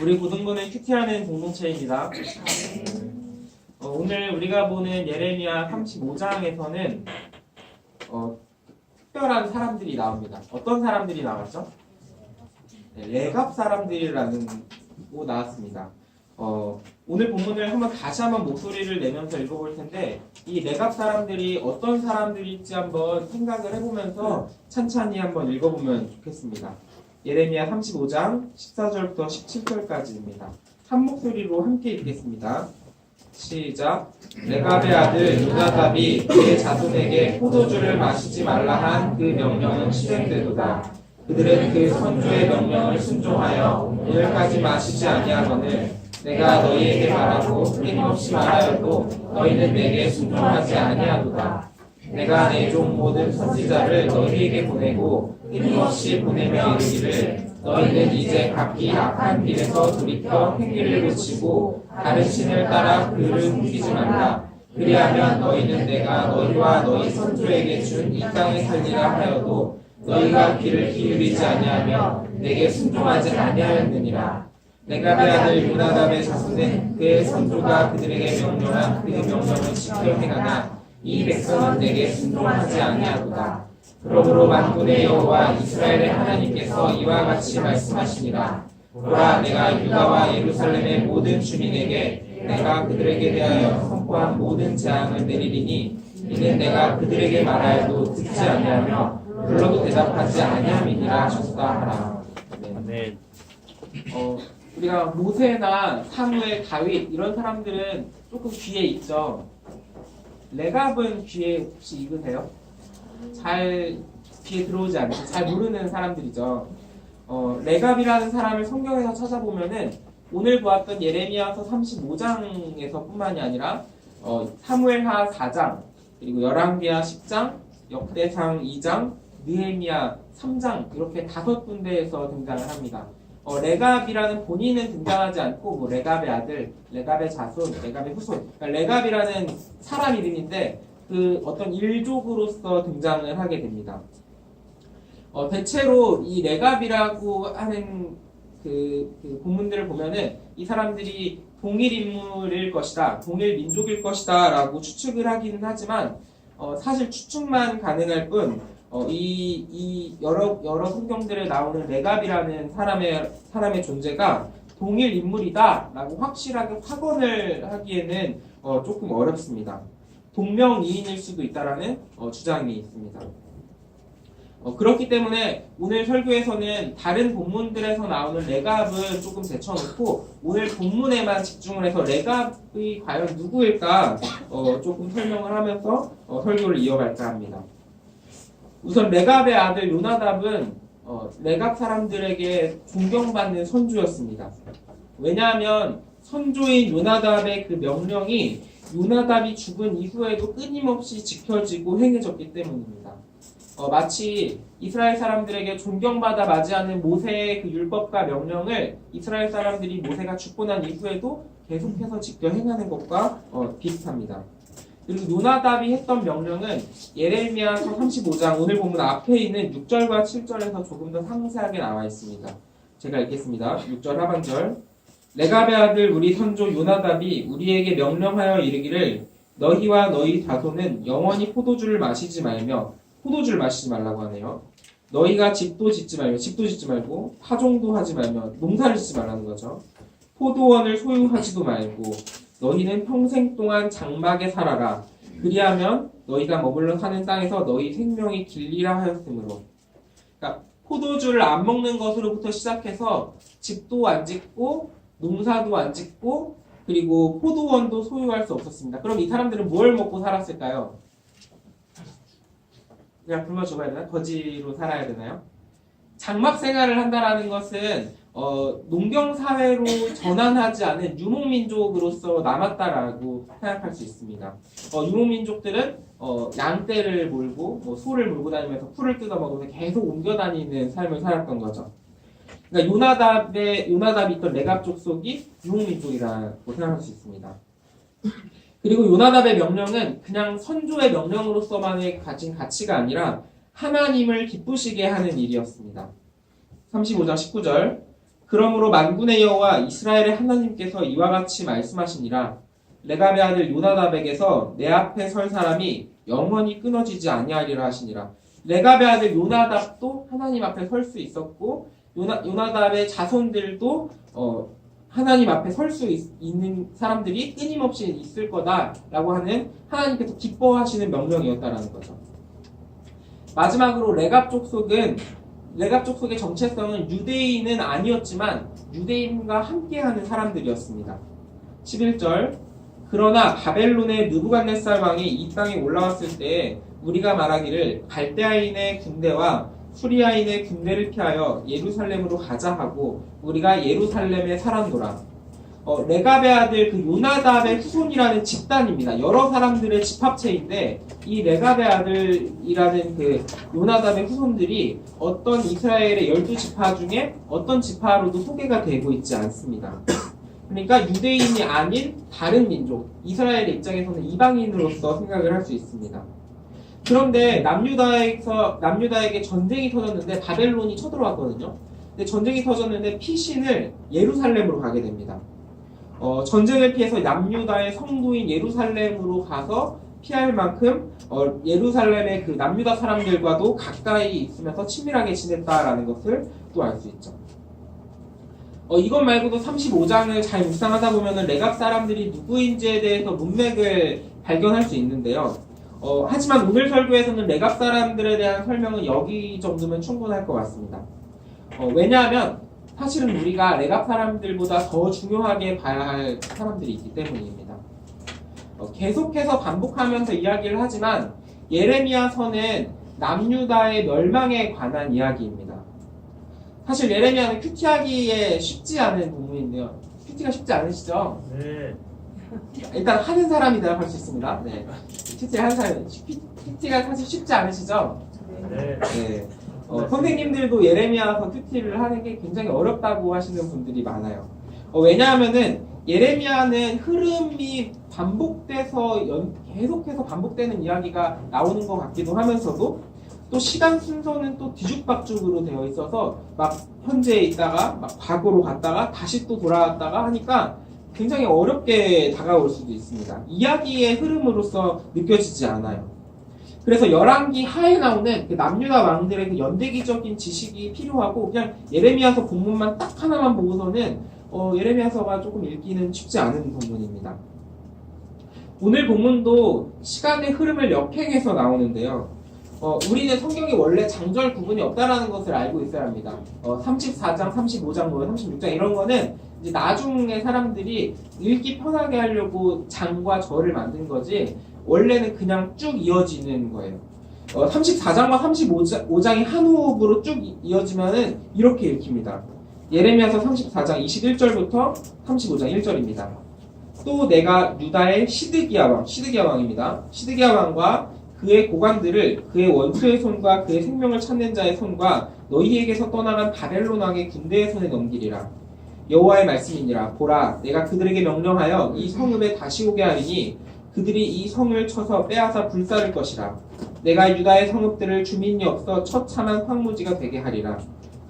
우리 고등부는 큐티하는 공동체입니다. 오늘 우리가 보는 예레미야 35장에서는 특별한 사람들이 나옵니다. 어떤 사람들이 나왔죠? 네, 레갑 사람들이라는 거 나왔습니다. 오늘 본문을 다시 한번 목소리를 내면서 읽어볼 텐데 이 레갑 사람들이 어떤 사람들일지 한번 생각을 해보면서 찬찬히 한번 읽어보면 좋겠습니다. 예레미야 35장 14절부터 17절까지입니다. 한 목소리로 함께 읽겠습니다. 시작. 레갑의 아들 요나답이 그의 자손에게 포도주를 마시지 말라 한 그 명령은 실행되도다. 그들은 그 선조의 명령을 순종하여 오늘까지 마시지 아니하거늘 내가 너희에게 말하고 끊임없이 말하여도 너희는 내게 순종하지 아니하도다. 내가 내 종 모든 선지자를 너희에게 보내고 끊임없이 보내며 이르기를 너희는 이제 각기 악한 길에서 돌이켜 행위를 고치고 다른 신을 따라 그를 숨기지 말라. 그리하면 너희는 내가 너희와 너희 선조에게 준 이 땅에 살리라 하여도 너희가 귀를 기울이지 아니하며 내게 순종하지 아니하였느니라. 레갑의 아들 요나답의 자손은 그의 선조가 그들에게 명령한 그 명령을 지켜 행하나 이 백성은 내게 순종하지 아니하도다. 그러므로 만군의 여호와 이스라엘의 하나님께서 이와 같이 말씀하시니라. 보라, 내가 유다와 예루살렘의 모든 주민에게 내가 그들에게 대하여 선포한 모든 재앙을 내리리니 이는 내가 그들에게 말하여도 듣지 아니하며 불러도 대답하지 아니함이니라 하셨다 하라. 네. 우리가 모세나 사무엘, 다윗 이런 사람들은 조금 귀에 있죠. 레갑은 귀에 혹시 익으세요? 잘 귀에 들어오지 않죠. 잘 모르는 사람들이죠. 레갑이라는 사람을 성경에서 찾아보면은 오늘 보았던 예레미야서 35장에서 뿐만이 아니라 사무엘하 4장 그리고 열왕기하 10장, 역대상 2장, 느헤미야 3장 이렇게 5군데에서 등장을 합니다. 레갑이라는 본인은 등장하지 않고 레갑의 아들, 레갑의 자손, 레갑의 후손 그러니까 레갑이라는 사람 이름인데 그 어떤 일족으로서 등장을 하게 됩니다. 대체로 이 레갑이라고 하는 그 본문들을 보면은 이 사람들이 동일 인물일 것이다, 동일 민족일 것이다 라고 추측을 하기는 하지만 사실 추측만 가능할 뿐 이 여러 성경들에 나오는 레갑이라는 사람의 존재가 동일 인물이다 라고 확실하게 확언을 하기에는 조금 어렵습니다. 동명이인일 수도 있다라는 주장이 있습니다. 그렇기 때문에 오늘 설교에서는 다른 본문들에서 나오는 레갑은 조금 제쳐놓고 오늘 본문에만 집중을 해서 레갑이 과연 누구일까 조금 설명을 하면서 설교를 이어갈까 합니다. 우선 레갑의 아들 요나답은 레갑 사람들에게 존경받는 선조였습니다. 왜냐하면 선조인 요나답의 그 명령이 요나답이 죽은 이후에도 끊임없이 지켜지고 행해졌기 때문입니다. 마치 이스라엘 사람들에게 존경받아 맞이하는 모세의 그 율법과 명령을 이스라엘 사람들이 모세가 죽고 난 이후에도 계속해서 지켜 행하는 것과 비슷합니다. 그리고 요나답이 했던 명령은 예레미야서 35장 오늘 본문 앞에 있는 6절과 7절에서 조금 더 상세하게 나와 있습니다. 제가 읽겠습니다. 6절 하반절. 레갑의 아들 우리 선조 요나답이 우리에게 명령하여 이르기를 너희와 너희 자손은 영원히 포도주를 마시지 말며 포도주를 마시지 말라고 하네요. 너희가 집도 짓지 말고 파종도 하지 말며 농사를 짓지 말라는 거죠. 포도원을 소유하지도 말고 너희는 평생 동안 장막에 살아라. 그리하면 너희가 머물러 사는 땅에서 너희 생명이 길리라 하였으므로. 그러니까 포도주를 안 먹는 것으로부터 시작해서 집도 안 짓고 농사도 안 짓고 그리고 포도원도 소유할 수 없었습니다. 그럼 이 사람들은 뭘 먹고 살았을까요? 그냥 굶어 죽어야 되나? 거지로 살아야 되나요? 장막 생활을 한다라는 것은 농경사회로 전환하지 않은 유목민족으로서 남았다라고 생각할 수 있습니다. 유목민족들은 양떼를 몰고 소를 몰고 다니면서 풀을 뜯어먹으면서 계속 옮겨 다니는 삶을 살았던 거죠. 그러니까 요나답이 있던 레갑 족속이 유목민족이라고 생각할 수 있습니다. 그리고 요나답의 명령은 그냥 선조의 명령으로서만의 가진 가치가 아니라 하나님을 기쁘시게 하는 일이었습니다. 35장 19절 그러므로 만군의 여호와 이스라엘의 하나님께서 이와 같이 말씀하시니라. 레갑의 아들 요나답에게서 내 앞에 설 사람이 영원히 끊어지지 아니하리라 하시니라. 레갑의 아들 요나답도 하나님 앞에 설 수 있었고 요나답의 자손들도 하나님 앞에 설 수 있는 사람들이 끊임없이 있을 거다라고 하는 하나님께서 기뻐하시는 명령이었다라는 거죠. 마지막으로 레갑 족속의 정체성은 유대인은 아니었지만 유대인과 함께하는 사람들이었습니다. 11절 그러나 바벨론의 느부갓네살 왕이 이 땅에 올라왔을 때 우리가 말하기를 갈대아인의 군대와 수리아인의 군대를 피하여 예루살렘으로 가자 하고 우리가 예루살렘에 살았노라. 레갑의 아들 그 요나답의 후손이라는 집단입니다. 여러 사람들의 집합체인데 이 레갑의 아들이라는 그 요나답의 후손들이 어떤 이스라엘의 12지파 중에 어떤 지파로도 소개가 되고 있지 않습니다. 그러니까 유대인이 아닌 다른 민족, 이스라엘의 입장에서는 이방인으로서 생각을 할 수 있습니다. 그런데 남유다에게 전쟁이 터졌는데 바벨론이 쳐들어왔거든요. 근데 전쟁이 터졌는데 피신을 예루살렘으로 가게 됩니다. 전쟁을 피해서 남유다의 성도인 예루살렘으로 가서 피할 만큼 예루살렘의 그 남유다 사람들과도 가까이 있으면서 친밀하게 지냈다라는 것을 또 알 수 있죠. 이것 말고도 35장을 잘 묵상하다 보면은 레갑 사람들이 누구인지에 대해서 문맥을 발견할 수 있는데요. 하지만 오늘 설교에서는 레갑 사람들에 대한 설명은 여기 정도면 충분할 것 같습니다. 왜냐하면 사실은 우리가 레갑 사람들보다 더 중요하게 봐야 할 사람들이 있기 때문입니다. 계속해서 반복하면서 이야기를 하지만 예레미야서는 남유다의 멸망에 관한 이야기입니다. 사실 예레미야는 큐티하기에 쉽지 않은 부분인데요. 큐티가 쉽지 않으시죠? 네. 일단 하는 사람이 대답할 수 있습니다. 네. 큐티를 하는 사람이 큐티가 사실 쉽지 않으시죠? 네. 네. 선생님들도 예레미야서 큐티를 하는 게 굉장히 어렵다고 하시는 분들이 많아요. 왜냐하면은 예레미야는 흐름이 반복돼서 계속해서 반복되는 이야기가 나오는 것 같기도 하면서도 또 시간 순서는 또 뒤죽박죽으로 되어 있어서 막 현재에 있다가 막 과거로 갔다가 다시 또 돌아왔다가 하니까 굉장히 어렵게 다가올 수도 있습니다. 이야기의 흐름으로서 느껴지지 않아요. 그래서 열왕기 하에 나오는 그 남유다 왕들의 그 연대기적인 지식이 필요하고 그냥 예레미야서 본문만 딱 하나만 보고서는 예레미야서가 조금 읽기는 쉽지 않은 본문입니다. 오늘 본문도 시간의 흐름을 역행해서 나오는데요. 우리는 성경에 원래 장절 구분이 없다라는 것을 알고 있어야 합니다. 34장, 35장, 36장 이런 거는 이제 나중에 사람들이 읽기 편하게 하려고 장과 절을 만든 거지 원래는 그냥 쭉 이어지는 거예요. 34장과 35장이 한 호흡으로 쭉 이어지면은 이렇게 읽힙니다. 예레미야서 34장 21절부터 35장 1절입니다. 또 내가 유다의 시드기야 왕입니다. 시드기야 왕과 그의 고관들을 그의 원수의 손과 그의 생명을 찾는 자의 손과 너희에게서 떠나간 바벨론 왕의 군대의 손에 넘기리라. 여호와의 말씀이니라. 보라, 내가 그들에게 명령하여 이 성읍에 다시 오게 하리니 그들이 이 성을 쳐서 빼앗아 불사를 것이라. 내가 유다의 성읍들을 주민이 없어 처참한 황무지가 되게 하리라.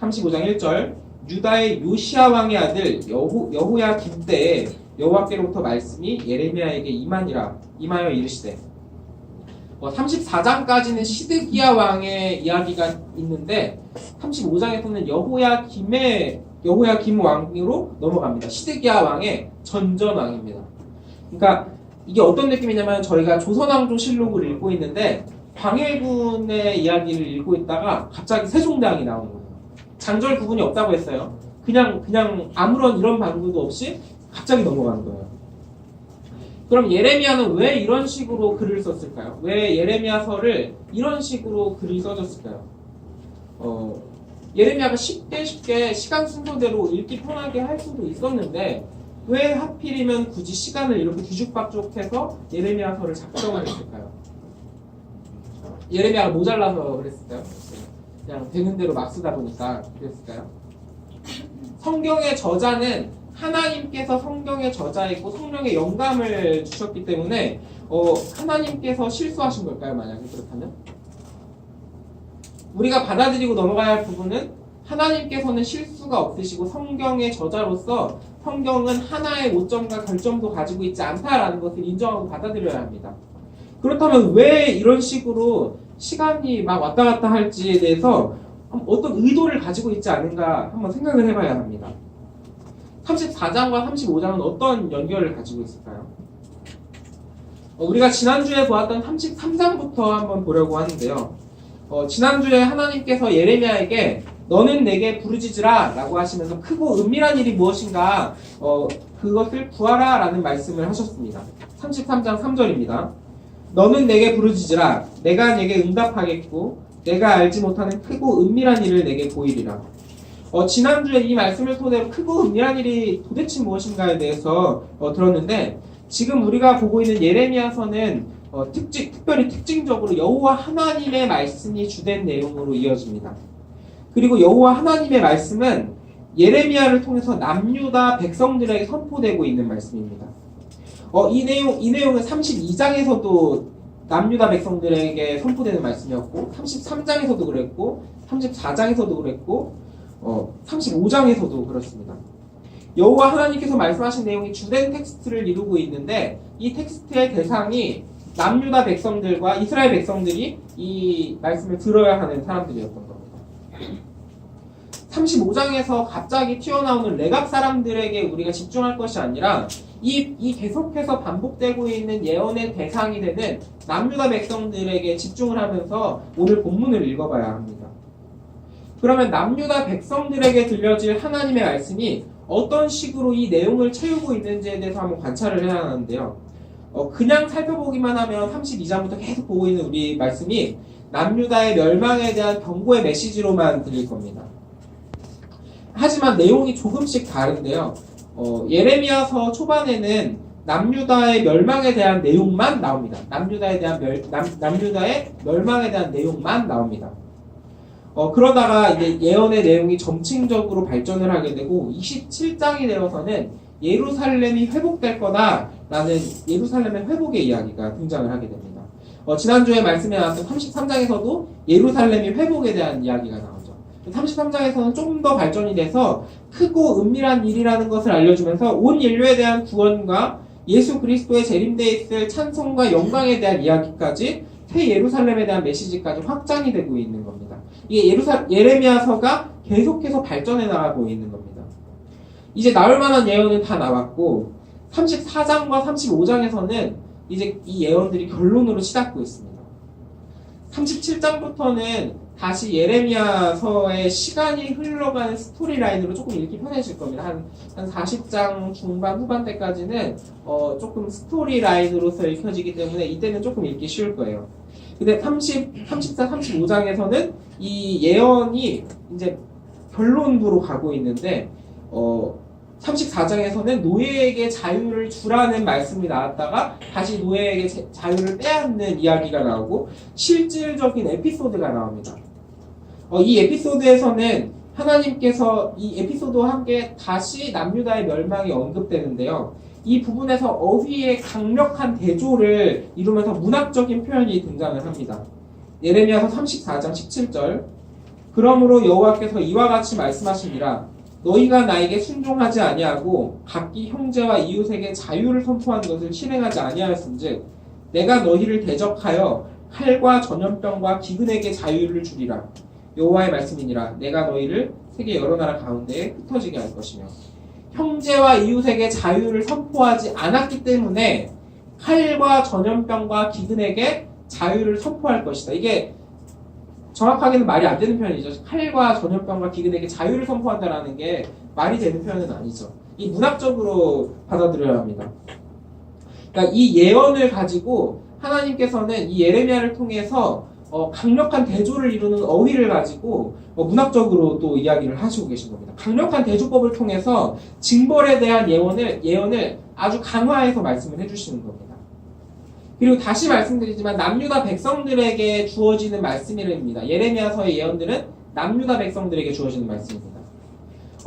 35장 1절 유다의 요시야 왕의 아들 여호야김 때에 여호와께로부터 말씀이 예레미야에게 임하여 이르시되 34장까지는 시드기야 왕의 이야기가 있는데 35장에서는 여호야김 왕으로 넘어갑니다. 시드기야 왕의 전전왕입니다. 그러니까 이게 어떤 느낌이냐면 저희가 조선왕조실록을 읽고 있는데 광해군의 이야기를 읽고 있다가 갑자기 세종대왕이 나오는 거예요. 장절 구분이 없다고 했어요. 그냥 아무런 이런 방구도 없이 갑자기 넘어가는 거예요. 그럼 예레미야는 왜 이런 식으로 글을 썼을까요? 왜 예레미야서를 이런 식으로 글이 써졌을까요? 예레미야가 쉽게 시간 순서대로 읽기 편하게 할 수도 있었는데 왜 하필이면 굳이 시간을 이렇게 뒤죽박죽해서 예레미야서를 작성을 했을까요? 예레미야가 모자라서 그랬을까요? 그냥 되는 대로 막 쓰다 보니까 그랬을까요? 성경의 저자는 하나님께서 성경의 저자이고 성령의 영감을 주셨기 때문에 하나님께서 실수하신 걸까요? 만약에 그렇다면? 우리가 받아들이고 넘어가야 할 부분은 하나님께서는 실수가 없으시고 성경의 저자로서 성경은 하나의 오점과 결점도 가지고 있지 않다라는 것을 인정하고 받아들여야 합니다. 그렇다면 왜 이런 식으로 시간이 막 왔다 갔다 할지에 대해서 어떤 의도를 가지고 있지 않은가 한번 생각을 해봐야 합니다. 34장과 35장은 어떤 연결을 가지고 있을까요? 우리가 지난주에 보았던 33장부터 한번 보려고 하는데요. 지난주에 하나님께서 예레미야에게 너는 내게 부르짖으라 라고 하시면서 크고 은밀한 일이 무엇인가 그것을 구하라 라는 말씀을 하셨습니다. 33장 3절입니다. 너는 내게 부르짖으라 내가 내게 응답하겠고 내가 알지 못하는 크고 은밀한 일을 내게 보이리라. 지난주에 이 말씀을 토대로 크고 은밀한 일이 도대체 무엇인가에 대해서 들었는데 지금 우리가 보고 있는 예레미야서는 특별히 특징적으로 여호와 하나님의 말씀이 주된 내용으로 이어집니다. 그리고 여호와 하나님의 말씀은 예레미야를 통해서 남유다 백성들에게 선포되고 있는 말씀입니다. 이 내용은 32장에서도 남유다 백성들에게 선포되는 말씀이었고 33장에서도 그랬고 34장에서도 그랬고 35장에서도 그렇습니다. 여호와 하나님께서 말씀하신 내용이 주된 텍스트를 이루고 있는데 이 텍스트의 대상이 남유다 백성들과 이스라엘 백성들이 이 말씀을 들어야 하는 사람들이었던 겁니다. 35장에서 갑자기 튀어나오는 레갑 사람들에게 우리가 집중할 것이 아니라 이 계속해서 반복되고 있는 예언의 대상이 되는 남유다 백성들에게 집중을 하면서 오늘 본문을 읽어봐야 합니다. 그러면 남유다 백성들에게 들려질 하나님의 말씀이 어떤 식으로 이 내용을 채우고 있는지에 대해서 한번 관찰을 해야 하는데요. 그냥 살펴보기만 하면 32장부터 계속 보고 있는 우리 말씀이 남유다의 멸망에 대한 경고의 메시지로만 들릴 겁니다. 하지만 내용이 조금씩 다른데요. 예레미야서 초반에는 남유다의 멸망에 대한 내용만 나옵니다. 남유다의 멸망에 대한 내용만 나옵니다. 그러다가 이제 예언의 내용이 점층적으로 발전을 하게 되고 27장이 되어서는 예루살렘이 회복될 거다라는 예루살렘의 회복의 이야기가 등장을 하게 됩니다. 지난주에 말씀해 나왔던 33장에서도 예루살렘이 회복에 대한 이야기가 나오죠. 33장에서는 조금 더 발전이 돼서 크고 은밀한 일이라는 것을 알려주면서 온 인류에 대한 구원과 예수 그리스도의 재림되어 있을 찬송과 영광에 대한 이야기까지 새 예루살렘에 대한 메시지까지 확장이 되고 있는 겁니다. 이게 예레미야서가 계속해서 발전해 나가고 있는 겁니다. 이제 나올 만한 예언은 다 나왔고 34장과 35장에서는 이제 이 예언들이 결론으로 치닫고 있습니다. 37장부터는 다시 예레미야서의 시간이 흘러가는 스토리라인으로 조금 읽기 편해질 겁니다. 한 40장 중반 후반 때까지는 조금 스토리라인으로서 읽혀지기 때문에 이때는 조금 읽기 쉬울 거예요. 근데 34, 35장에서는 이 예언이 이제 결론부로 가고 있는데 34장에서는 노예에게 자유를 주라는 말씀이 나왔다가 다시 노예에게 자유를 빼앗는 이야기가 나오고 실질적인 에피소드가 나옵니다. 이 에피소드에서는 하나님께서 이 에피소드와 함께 다시 남유다의 멸망이 언급되는데요. 이 부분에서 어휘의 강력한 대조를 이루면서 문학적인 표현이 등장을 합니다. 예레미야서 34장 17절 그러므로 여호와께서 이와 같이 말씀하시니라 너희가 나에게 순종하지 아니하고 각기 형제와 이웃에게 자유를 선포한 것을 실행하지 아니하였은즉 내가 너희를 대적하여 칼과 전염병과 기근에게 자유를 주리라. 여호와의 말씀이니라. 내가 너희를 세계 여러 나라 가운데에 흩어지게 할 것이며 형제와 이웃에게 자유를 선포하지 않았기 때문에 칼과 전염병과 기근에게 자유를 선포할 것이다. 이게 정확하게는 말이 안 되는 표현이죠. 칼과 전염병과 기근에게 자유를 선포한다라는 게 말이 되는 표현은 아니죠. 이 문학적으로 받아들여야 합니다. 그러니까 이 예언을 가지고 하나님께서는 이 예레미야를 통해서 강력한 대조를 이루는 어휘를 가지고 문학적으로 또 이야기를 하시고 계신 겁니다. 강력한 대조법을 통해서 징벌에 대한 예언을 아주 강화해서 말씀을 해주시는 겁니다. 그리고 다시 말씀드리지만 남유다 백성들에게 주어지는 말씀입니다. 예레미야서의 예언들은 남유다 백성들에게 주어지는 말씀입니다.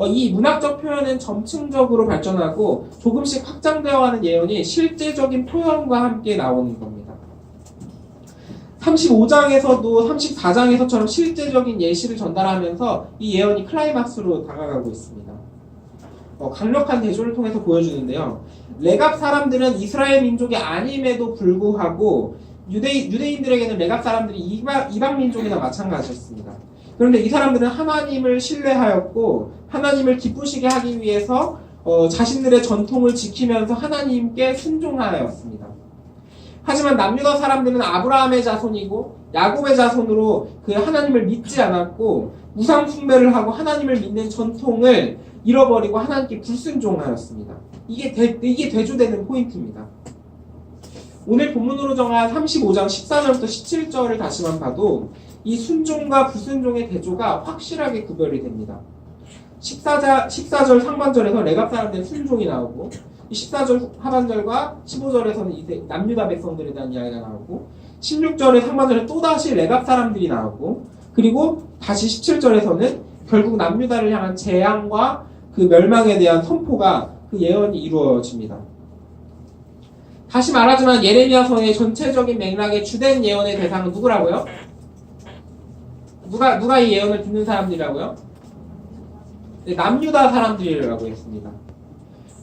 이 문학적 표현은 점층적으로 발전하고 조금씩 확장되어가는 예언이 실제적인 표현과 함께 나오는 겁니다. 35장에서도 34장에서처럼 실제적인 예시를 전달하면서 이 예언이 클라이막스로 다가가고 있습니다. 강력한 대조를 통해서 보여주는데요. 레갑 사람들은 이스라엘 민족이 아님에도 불구하고 유대인들에게는 레갑 사람들이 이방 민족이나 마찬가지였습니다. 그런데 이 사람들은 하나님을 신뢰하였고 하나님을 기쁘시게 하기 위해서 자신들의 전통을 지키면서 하나님께 순종하였습니다. 하지만 남유다 사람들은 아브라함의 자손이고 야곱의 자손으로 그 하나님을 믿지 않았고 우상 숭배를 하고 하나님을 믿는 전통을 잃어버리고 하나님께 불순종하였습니다. 이게 대조되는 포인트입니다. 오늘 본문으로 정한 35장 14절부터 17절을 다시만 봐도 이 순종과 불순종의 대조가 확실하게 구별이 됩니다. 14절 상반절에서 레갑 사람들의 순종이 나오고 14절 하반절과 15절에서는 이제 남유다 백성들에 대한 이야기가 나오고 16절의 상반절에 또다시 레갑 사람들이 나오고 그리고 다시 17절에서는 결국 남유다를 향한 재앙과 그 멸망에 대한 선포가 그 예언이 이루어집니다. 다시 말하지만 예레미야서의 전체적인 맥락의 주된 예언의 대상은 누구라고요? 누가 이 예언을 듣는 사람들이라고요? 네, 남유다 사람들이라고 했습니다.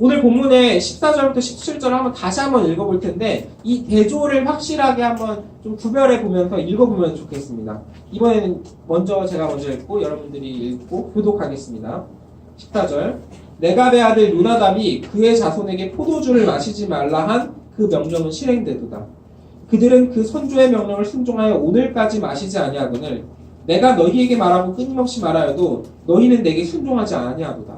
오늘 본문의 14절부터 17절을 다시 한번 읽어볼 텐데 이 대조를 확실하게 한번 좀 구별해 보면서 읽어보면 좋겠습니다. 이번에는 제가 먼저 읽고 여러분들이 읽고 교독하겠습니다. 14절 레갑의 아들 요나답이 그의 자손에게 포도주를 마시지 말라 한 그 명령은 실행되도다. 그들은 그 선조의 명령을 순종하여 오늘까지 마시지 아니하거늘 내가 너희에게 말하고 끊임없이 말하여도 너희는 내게 순종하지 아니하도다.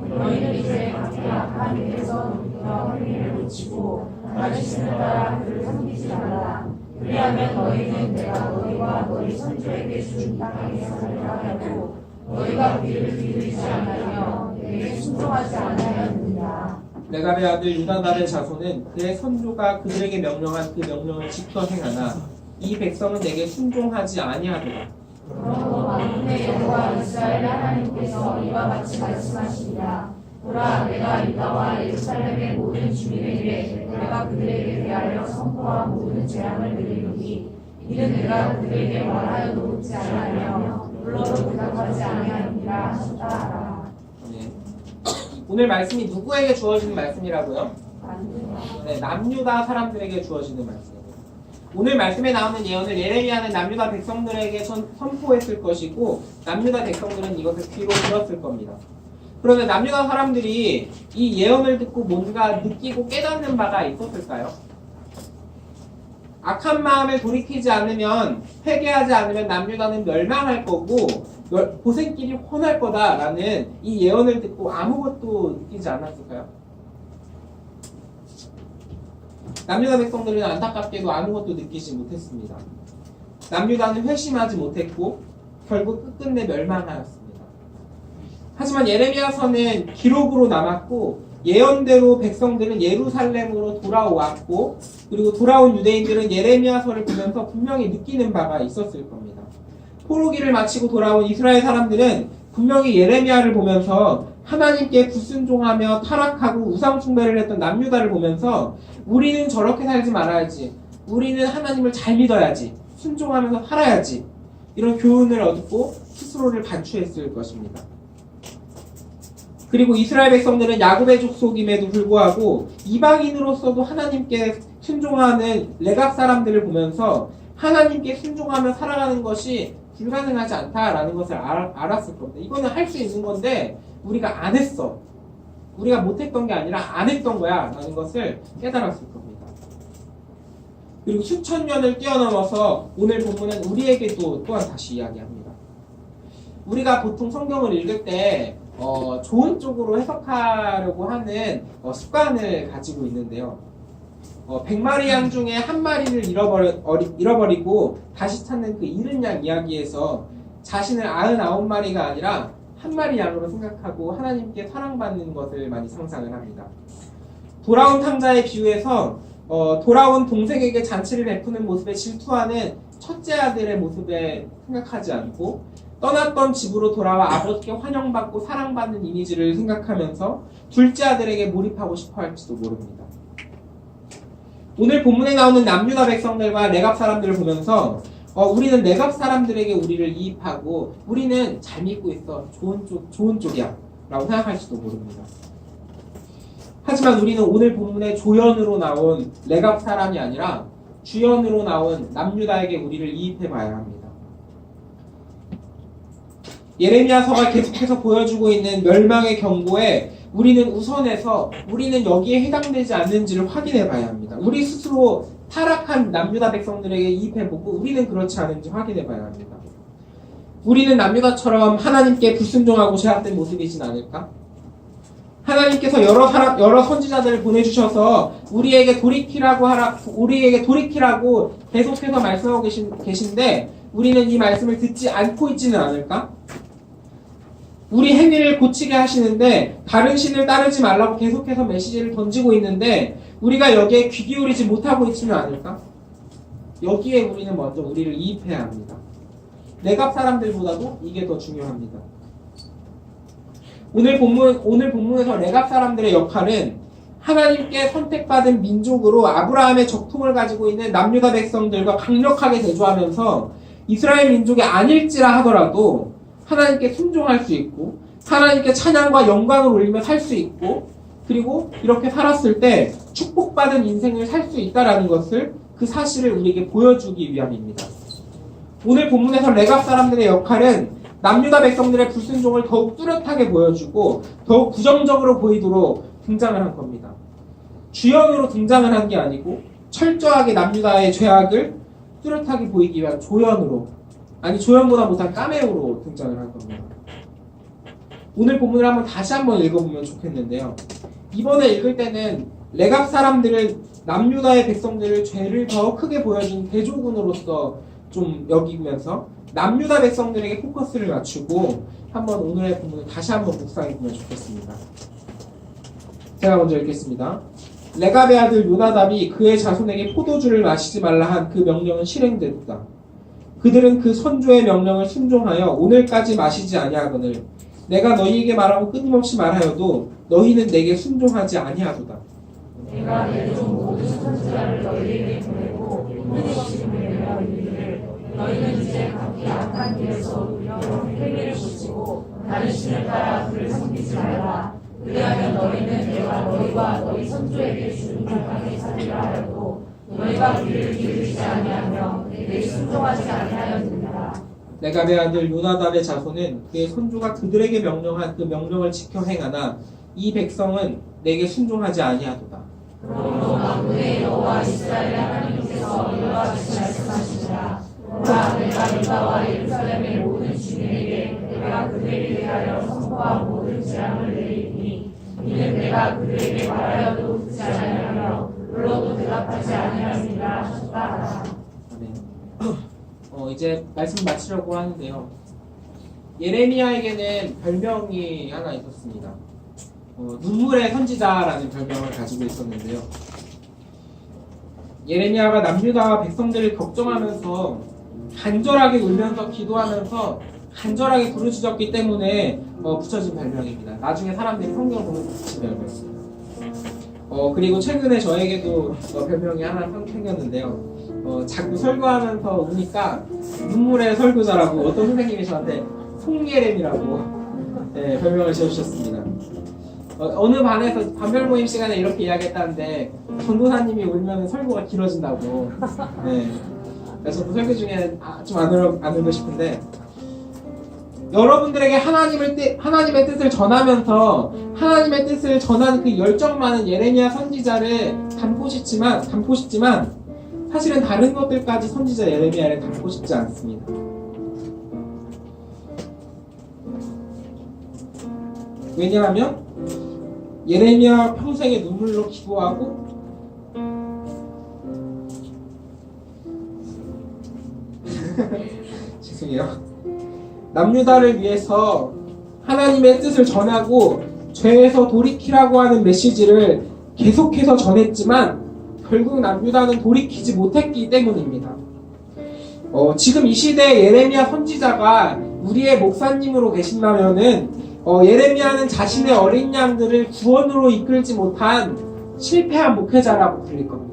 너희는 이제 각각 하나님께서 너희와 흥미를 붙이고 말씀을 따라 그를 섬기지 말라. 그리하면 너희는 내가 너희와 너희 선조에게 준 땅에 살리라 하고 너희가 귀를 기울이지 않으며 내게 순종하지 않으였느냐. 레갑의 아들 요나답의 자손은 그의 선조가 그들에게 명령한 그 명령을 지켜 행하나 이 백성은 내게 순종하지 아니하더라. 그러므로 만군의 여호와 이스라엘 하나님께서 이와 같이 말씀하시니라. 보라, 내가 유다와 예루살렘의 모든 주민에게 내가 그들에게 대하여 선포한 모든 재앙을 내리노니 이는 내가 그들에게 말하여도 듣지 아니하며 불러도 대답하지 아니하니라 하셨다. 네. 오늘 말씀이 누구에게 주어지는 말씀이라고요? 네, 남유다 사람들에게 주어지는 말씀입니다. 오늘 말씀에 나오는 예언을 예레미야는 남유다 백성들에게 선포했을 것이고 남유다 백성들은 이것을 귀로 들었을 겁니다. 그러면 남유다 사람들이 이 예언을 듣고 뭔가 느끼고 깨닫는 바가 있었을까요? 악한 마음을 돌이키지 않으면 회개하지 않으면 남유다는 멸망할 거고 고생길이 훤할 거다라는 이 예언을 듣고 아무것도 느끼지 않았을까요? 남유다 백성들은 안타깝게도 아무것도 느끼지 못했습니다. 남유다는 회심하지 못했고 결국 끝끝내 멸망하였습니다. 하지만 예레미야서는 기록으로 남았고 예언대로 백성들은 예루살렘으로 돌아왔고 그리고 돌아온 유대인들은 예레미야서를 보면서 분명히 느끼는 바가 있었을 겁니다. 포로기를 마치고 돌아온 이스라엘 사람들은 분명히 예레미야를 보면서 하나님께 불순종하며 타락하고 우상 숭배를 했던 남유다를 보면서 우리는 저렇게 살지 말아야지, 우리는 하나님을 잘 믿어야지, 순종하면서 살아야지 이런 교훈을 얻고 스스로를 반추했을 것입니다. 그리고 이스라엘 백성들은 야곱의 족속임에도 불구하고 이방인으로서도 하나님께 순종하는 레갑 사람들을 보면서 하나님께 순종하며 살아가는 것이 불가능하지 않다라는 것을 알았을 겁니다. 이거는 할 수 있는 건데 우리가 안 했어. 우리가 못했던 게 아니라 안 했던 거야 라는 것을 깨달았을 겁니다. 그리고 수천 년을 뛰어넘어서 오늘 본문은 우리에게도 또한 다시 이야기합니다. 우리가 보통 성경을 읽을 때 좋은 쪽으로 해석하려고 하는 습관을 가지고 있는데요. 100마리 양 중에 한 마리를 잃어버리고 다시 찾는 그 잃은 양 이야기에서 자신을 99마리가 아니라 한 마리 양으로 생각하고 하나님께 사랑받는 것을 많이 상상을 합니다. 돌아온 탕자의 비유에서 돌아온 동생에게 잔치를 베푸는 모습에 질투하는 첫째 아들의 모습에 생각하지 않고 떠났던 집으로 돌아와 아버지께 환영받고 사랑받는 이미지를 생각하면서 둘째 아들에게 몰입하고 싶어 할지도 모릅니다. 오늘 본문에 나오는 남유다 백성들과 레갑 사람들을 보면서 우리는 레갑 사람들에게 우리를 이입하고 우리는 잘 믿고 있어. 좋은 쪽이야. 라고 생각할지도 모릅니다. 하지만 우리는 오늘 본문의 조연으로 나온 레갑 사람이 아니라 주연으로 나온 남유다에게 우리를 이입해 봐야 합니다. 예레미야서가 계속해서 보여주고 있는 멸망의 경고에 우리는 우선해서 우리는 여기에 해당되지 않는지를 확인해 봐야 합니다. 우리 스스로 타락한 남유다 백성들에게 이입해보고 우리는 그렇지 않은지 확인해 봐야 합니다. 우리는 남유다처럼 하나님께 불순종하고 제압된 모습이진 않을까? 하나님께서 여러 선지자들을 보내주셔서 우리에게 돌이키라고 계속해서 말씀하고 계신데 우리는 이 말씀을 듣지 않고 있지는 않을까? 우리 행위를 고치게 하시는데 다른 신을 따르지 말라고 계속해서 메시지를 던지고 있는데 우리가 여기에 귀 기울이지 못하고 있지는 않을까? 여기에 우리는 먼저 우리를 이입해야 합니다. 레갑 사람들보다도 이게 더 중요합니다. 오늘 본문에서 레갑 사람들의 역할은 하나님께 선택받은 민족으로 아브라함의 적통을 가지고 있는 남유다 백성들과 강력하게 대조하면서 이스라엘 민족이 아닐지라 하더라도 하나님께 순종할 수 있고 하나님께 찬양과 영광을 올리며 살 수 있고 그리고 이렇게 살았을 때 축복받은 인생을 살 수 있다라는 것을 그 사실을 우리에게 보여주기 위함입니다. 오늘 본문에서 레갑 사람들의 역할은 남유다 백성들의 불순종을 더욱 뚜렷하게 보여주고 더욱 부정적으로 보이도록 등장을 한 겁니다. 주연으로 등장을 한 게 아니고 철저하게 남유다의 죄악을 뚜렷하게 보이기 위한 조연보다 못한 까메오로 등장을 한 겁니다. 오늘 본문을 다시 한번 읽어보면 좋겠는데요. 이번에 읽을 때는 레갑 사람들을 남유다의 백성들을 죄를 더 크게 보여준 대조군으로서 좀 여기면서 남유다 백성들에게 포커스를 맞추고 한번 오늘의 본문을 다시 한번 묵상해보면 좋겠습니다. 제가 먼저 읽겠습니다. 레갑의 아들 요나답이 그의 자손에게 포도주를 마시지 말라 한 그 명령은 실행되었다. 그들은 그 선조의 명령을 순종하여 오늘까지 마시지 아니하거늘 내가 너희에게 말하고 끊임없이 말하여도 너희는 내게 순종하지 아니하도다. 내가 내 종 모든 선지자를 너희에게 보내고 끊임없이 보내며 이르기를 너희는 이제 각기 악한 길에서 돌이켜 행위를 고치고 다른 신을 따라 그를 섬기지 말라. 그리하면 너희는 내가 너희와 너희 선조에게 주는 땅에 살리라 하여도 너희가 귀를 기울이지 아니하며 내게 순종하지 아니하였느니라. 레갑의 아들 요나답의 자손은 그의 선조가 그들에게 명령한 그 명령을 지켜 행하나 이 백성은 내게 순종하지 아니하도다. 그러므로 만군의 여호와 이스라엘 하나님께서 이와 같이 말씀하시니라. 보라, 내가 유다와 예루살렘의 모든 주민에게 내가 그들에게 대하여 선포한 모든 재앙을 내리니 이는 내가 그들에게 말하여도 듣지 아니하며 불러도 대답하지 아니하니라 하셨다. 이제 말씀 마치려고 하는데요. 예레미야에게는 별명이 하나 있었습니다. 눈물의 선지자라는 별명을 가지고 있었는데요. 예레미야가 남유다 백성들을 걱정하면서 간절하게 울면서 기도하면서 간절하게 부르짖었기 때문에 붙여진 별명입니다. 나중에 사람들이 성경을 보면서 붙인 별명이었습니다. 그리고 최근에 저에게도 별명이 하나 생겼는데요. 자꾸 설교하면서 우니까 눈물의 설교자라고 어떤 선생님이 저한테 송예렘이라고 별명을 지어주셨습니다. 어느 반에서 반별 모임 시간에 이렇게 이야기했다는데 전도사님이 울면 설교가 길어진다고. 그래서 저도 설교 중에 좀 안 울고 싶은데 여러분들에게 하나님의 뜻을 전하면서 하나님의 뜻을 전하는 그 열정 많은 예레미야 선지자를 담고 싶지만 사실은 다른 것들까지 선지자 예레미야를 담고 싶지 않습니다. 왜냐하면 예레미야 평생에 눈물로 기도하고 죄송해요. 남유다를 위해서 하나님의 뜻을 전하고 죄에서 돌이키라고 하는 메시지를 계속해서 전했지만 결국 남유다는 돌이키지 못했기 때문입니다. 지금 이 시대에 예레미야 선지자가 우리의 목사님으로 계신다면은 예레미야는 자신의 어린 양들을 구원으로 이끌지 못한 실패한 목회자라고 불릴 겁니다.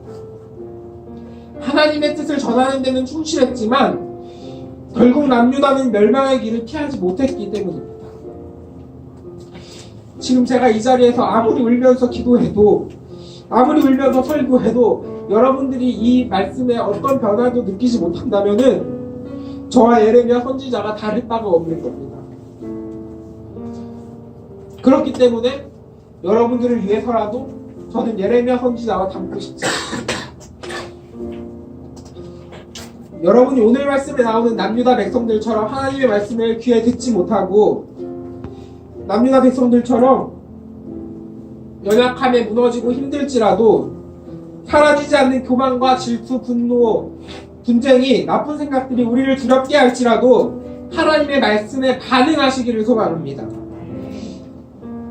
하나님의 뜻을 전하는 데는 충실했지만 결국 남유다는 멸망의 길을 피하지 못했기 때문입니다. 지금 제가 이 자리에서 아무리 울면서 기도해도, 아무리 울면서 설교해도 여러분들이 이 말씀에 어떤 변화도 느끼지 못한다면은 저와 예레미야 선지자가 다를 바가 없는 겁니다. 그렇기 때문에 여러분들을 위해서라도 저는 예레미야 선지자와 닮고 싶지 않습니다. 여러분이 오늘 말씀에 나오는 남유다 백성들처럼 하나님의 말씀을 귀에 듣지 못하고 남유다 백성들처럼 연약함에 무너지고 힘들지라도 사라지지 않는 교만과 질투, 분노, 분쟁이, 나쁜 생각들이 우리를 두렵게 할지라도 하나님의 말씀에 반응하시기를 소망합니다.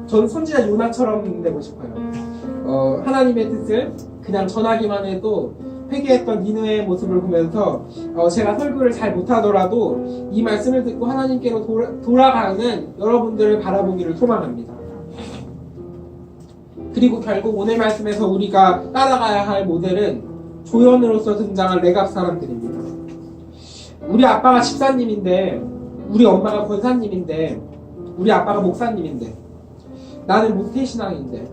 저는 선지자 요나처럼 되고 싶어요. 하나님의 뜻을 그냥 전하기만 해도 회개했던 니느웨의 모습을 보면서 제가 설교를 잘 못하더라도 이 말씀을 듣고 하나님께로 돌아가는 여러분들을 바라보기를 소망합니다. 그리고 결국 오늘 말씀에서 우리가 따라가야 할 모델은 조연으로서 등장한 레갑 사람들입니다. 우리 아빠가 집사님인데, 우리 엄마가 권사님인데, 우리 아빠가 목사님인데, 나는 모태신앙인데,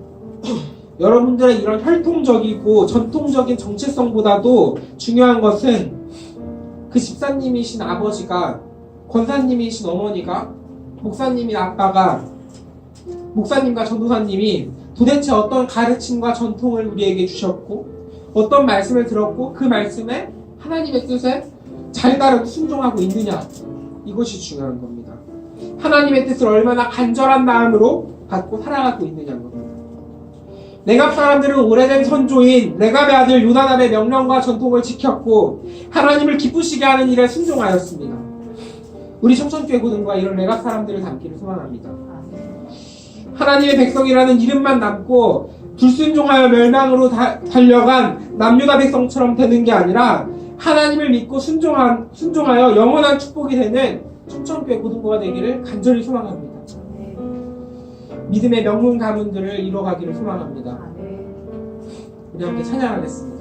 여러분들의 이런 혈통적이고 전통적인 정체성보다도 중요한 것은 그 집사님이신 아버지가, 권사님이신 어머니가, 목사님인 아빠가, 목사님과 전도사님이 도대체 어떤 가르침과 전통을 우리에게 주셨고 어떤 말씀을 들었고 그 말씀에 하나님의 뜻에 잘 따르고 순종하고 있느냐, 이것이 중요한 겁니다. 하나님의 뜻을 얼마나 간절한 마음으로 받고 살아가고 있느냐는 겁니다. 레갑 사람들은 오래된 선조인 레갑의 아들 요나단의 명령과 전통을 지켰고 하나님을 기쁘시게 하는 일에 순종하였습니다. 우리 청천교회 고등과 이런 레갑 사람들을 닮기를 소망합니다. 하나님의 백성이라는 이름만 남고 불순종하여 멸망으로 달려간 남유다 백성처럼 되는 게 아니라 하나님을 믿고 순종하여 영원한 축복이 되는 청천교회 고등부가 되기를 간절히 소망합니다. 믿음의 명문 가문들을 이뤄가기를 소망합니다. 우리 함께 찬양하겠습니다.